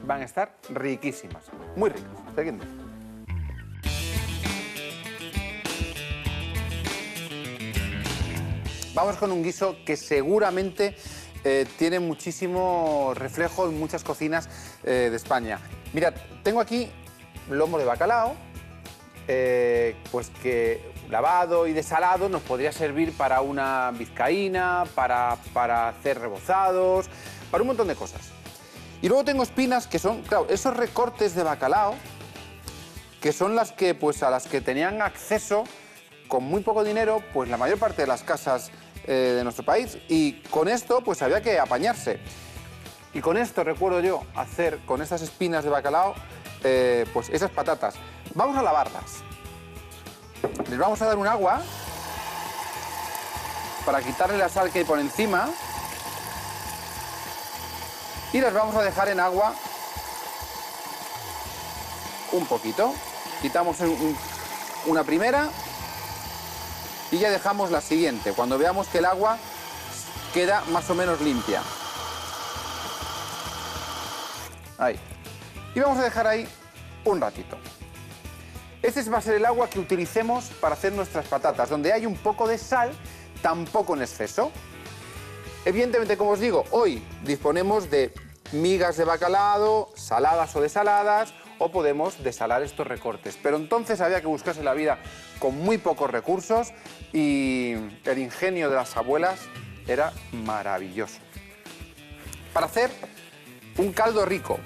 van a estar riquísimas, muy ricas. Seguidme. Vamos con un guiso que seguramente tiene muchísimo reflejo en muchas cocinas de España. Mirad, tengo aquí lomo de bacalao, pues que lavado y desalado nos podría servir para una vizcaína, para hacer rebozados, para un montón de cosas. Y luego tengo espinas que son, claro, esos recortes de bacalao, que son las que, pues, a las que tenían acceso con muy poco dinero, pues la mayor parte de las casas de nuestro país, y con esto pues había que apañarse. Y con esto recuerdo yo hacer con estas espinas de bacalao pues esas patatas. Vamos a lavarlas. Les vamos a dar un agua para quitarle la sal que hay por encima y las vamos a dejar en agua un poquito. Quitamos una primera y ya dejamos la siguiente, cuando veamos que el agua queda más o menos limpia. Ahí. Y vamos a dejar ahí un ratito. Este va a ser el agua que utilicemos para hacer nuestras patatas, donde hay un poco de sal, tampoco en exceso. Evidentemente, como os digo, hoy disponemos de migas de bacalao, saladas o desaladas, o podemos desalar estos recortes. Pero entonces había que buscarse la vida con muy pocos recursos y el ingenio de las abuelas era maravilloso. Para hacer un caldo rico,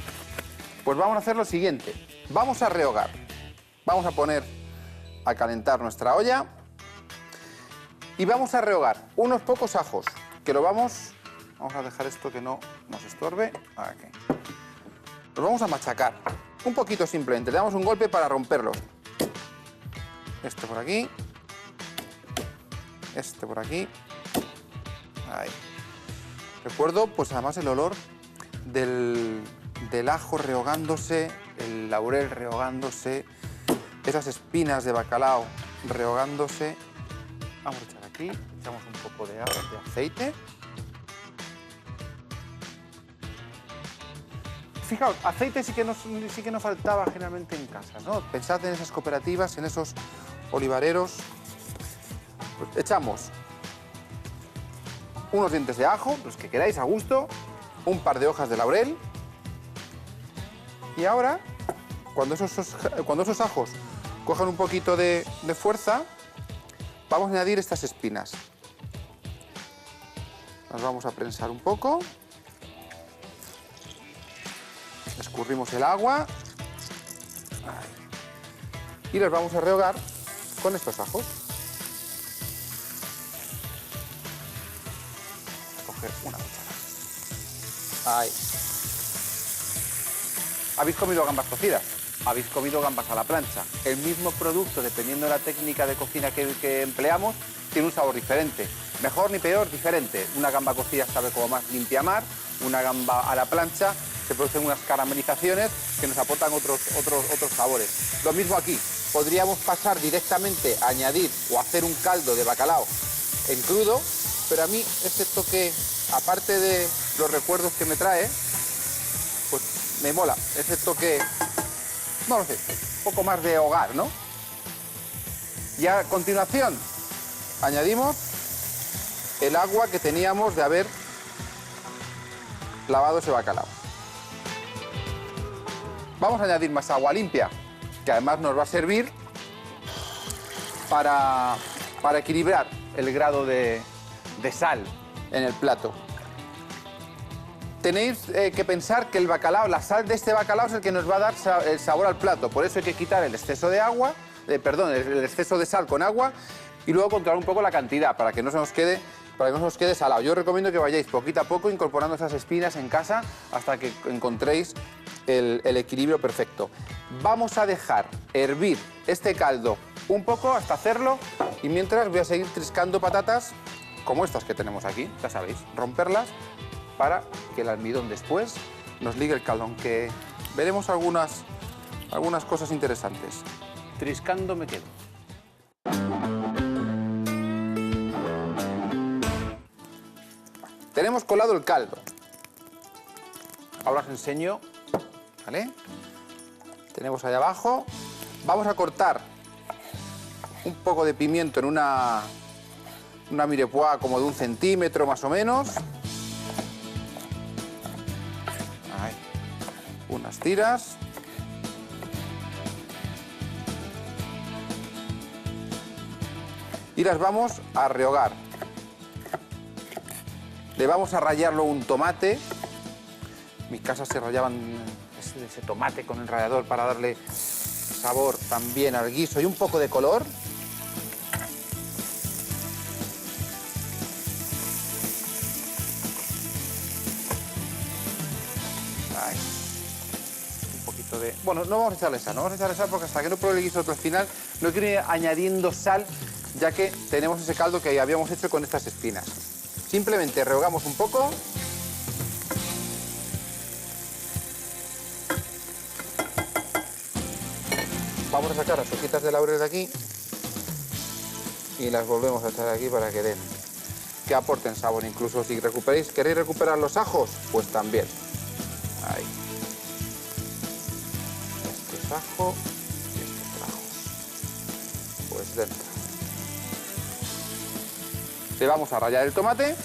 pues vamos a hacer lo siguiente. Vamos a rehogar. Vamos a poner a calentar nuestra olla y vamos a rehogar unos pocos ajos, que lo vamos a dejar esto que no nos estorbe. Aquí. Los vamos a machacar. Un poquito simplemente, le damos un golpe para romperlos. Este por aquí. Este por aquí. Ahí. Recuerdo, pues además el olor del ajo rehogándose, el laurel rehogándose, esas espinas de bacalao rehogándose. Vamos a echar aquí, echamos un poco de aceite. Fijaos, aceite sí que nos faltaba generalmente en casa, ¿no? Pensad en esas cooperativas, en esos olivareros. Pues echamos unos dientes de ajo, los que queráis a gusto, un par de hojas de laurel. Y ahora, cuando esos ajos cojan un poquito de fuerza, vamos a añadir estas espinas. Las vamos a prensar un poco. Escurrimos el agua y los vamos a rehogar con estos ajos. Coger una cuchara. Ahí. ¿Habéis comido gambas cocidas? ¿Habéis comido gambas a la plancha? El mismo producto, dependiendo de la técnica de cocina que empleamos, tiene un sabor diferente. Mejor ni peor, diferente. Una gamba cocida sabe como más limpia mar, una gamba a la plancha se producen unas caramelizaciones que nos aportan otros sabores. Lo mismo aquí, podríamos pasar directamente a añadir o hacer un caldo de bacalao en crudo, pero a mí este toque, aparte de los recuerdos que me trae, pues me mola, ese toque, no lo sé, un poco más de hogar, ¿no? Y a continuación añadimos el agua que teníamos de haber lavado ese bacalao. Vamos a añadir más agua limpia, que además nos va a servir para equilibrar el grado de sal en el plato. Tenéis que pensar que el bacalao, la sal de este bacalao es el que nos va a dar el sabor al plato. Por eso hay que quitar el exceso de agua, el exceso de sal con agua y luego controlar un poco la cantidad para que no se nos quede salado. Yo os recomiendo que vayáis poquito a poco incorporando esas espinas en casa hasta que encontréis el equilibrio perfecto. Vamos a dejar hervir este caldo un poco hasta hacerlo y mientras voy a seguir triscando patatas como estas que tenemos aquí, ya sabéis, romperlas para que el almidón después nos ligue el caldo, aunque veremos algunas cosas interesantes. Triscando me quedo. Tenemos colado el caldo. Ahora os enseño ¿vale? Tenemos ahí abajo. Vamos a cortar un poco de pimiento en una mirepoix como de 1 centímetro más o menos. Ahí. Unas tiras. Y las vamos a rehogar. Le vamos a rallar luego un tomate. En mis casas se rallaban ese tomate con el rallador para darle sabor también al guiso y un poco de color. Ahí. Un poquito de... Bueno, no vamos a echarle sal, no vamos a echarle sal porque hasta que no pruebe el guiso hasta el final no quiero ir añadiendo sal, ya que tenemos ese caldo que habíamos hecho con estas espinas. Simplemente rehogamos un poco. Vamos a sacar las hojitas de laurel de aquí y las volvemos a echar aquí para que aporten sabor. Incluso si queréis recuperar los ajos, pues también. Ahí. Este es ajo y este es ajo. Pues dentro. Le vamos a rallar el tomate.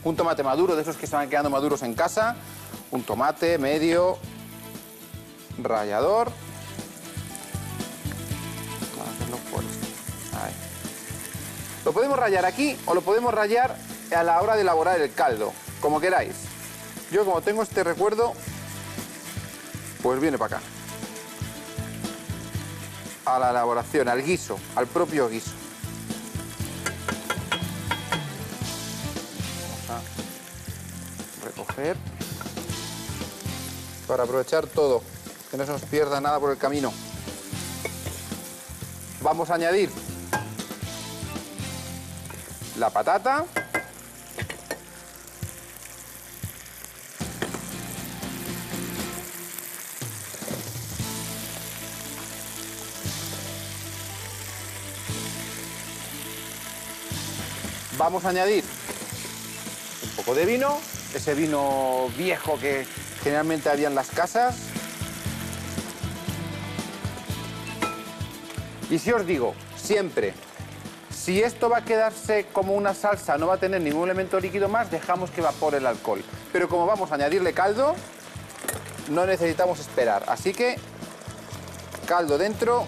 Un tomate maduro, de esos que se van quedando maduros en casa. Un tomate medio, rallador. Ahí. Lo podemos rallar aquí o lo podemos rallar a la hora de elaborar el caldo, como queráis. Yo, como tengo este recuerdo, pues viene para acá. A la elaboración, al guiso, al propio guiso. Vamos a recoger para aprovechar todo, que no se nos pierda nada por el camino. Vamos a añadir la patata. Vamos a añadir un poco de vino, ese vino viejo que generalmente había en las casas. Y si os digo, siempre, si esto va a quedarse como una salsa, no va a tener ningún elemento líquido más, dejamos que evapore el alcohol. Pero como vamos a añadirle caldo, no necesitamos esperar. Así que, caldo dentro.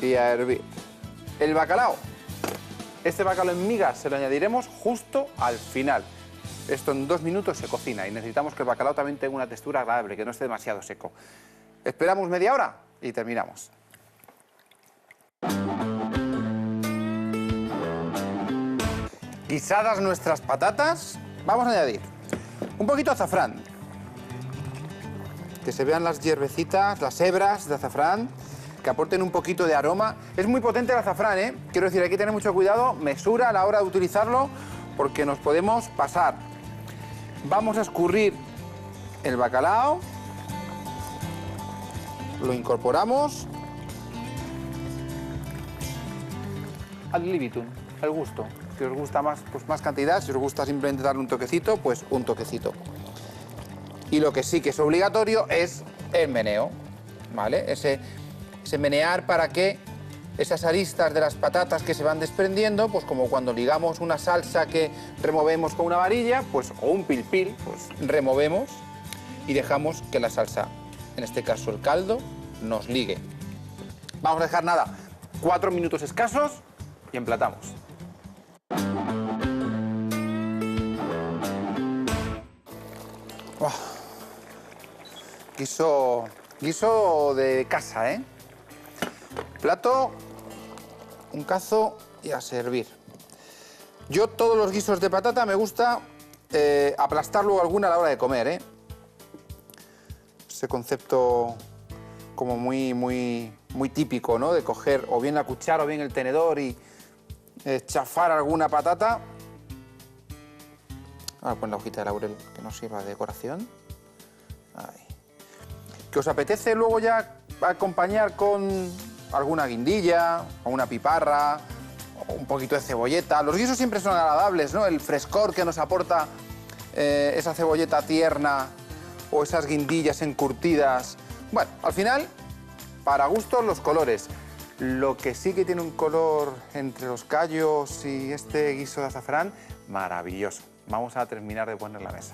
Y a hervir. El bacalao. Este bacalao en migas se lo añadiremos justo al final. Esto en 2 minutos se cocina y necesitamos que el bacalao también tenga una textura agradable, que no esté demasiado seco. Esperamos media hora y terminamos. Guisadas nuestras patatas, vamos a añadir un poquito de azafrán. Que se vean las hierbecitas, las hebras de azafrán, que aporten un poquito de aroma. Es muy potente el azafrán, ¿eh? Quiero decir, hay que tener mucho cuidado, mesura a la hora de utilizarlo, porque nos podemos pasar. Vamos a escurrir el bacalao, lo incorporamos. Ad libitum, al gusto. Si os gusta más, pues más cantidad, si os gusta simplemente darle un toquecito, pues un toquecito. Y lo que sí que es obligatorio es el meneo, ¿vale? Ese menear para que esas aristas de las patatas que se van desprendiendo, pues como cuando ligamos una salsa que removemos con una varilla, pues, o un pil-pil, pues removemos y dejamos que la salsa, en este caso el caldo, nos ligue. Vamos a dejar nada, 4 minutos escasos y emplatamos. Oh. Guiso de casa, ¿eh? Plato, un cazo y a servir. Yo todos los guisos de patata me gusta aplastar luego alguna a la hora de comer, ¿eh? Ese concepto como muy típico, ¿no? De coger o bien la cuchara o bien el tenedor y chafar alguna patata. Ahora pon la hojita de laurel que nos sirva de decoración. Ahí. ¿Que os apetece luego ya acompañar con alguna guindilla, o una piparra, un poquito de cebolleta. Los guisos siempre son agradables, ¿no? El frescor que nos aporta esa cebolleta tierna o esas guindillas encurtidas. Bueno, al final, para gustos los colores. Lo que sí que tiene un color entre los callos y este guiso de azafrán, maravilloso. Vamos a terminar de poner la mesa.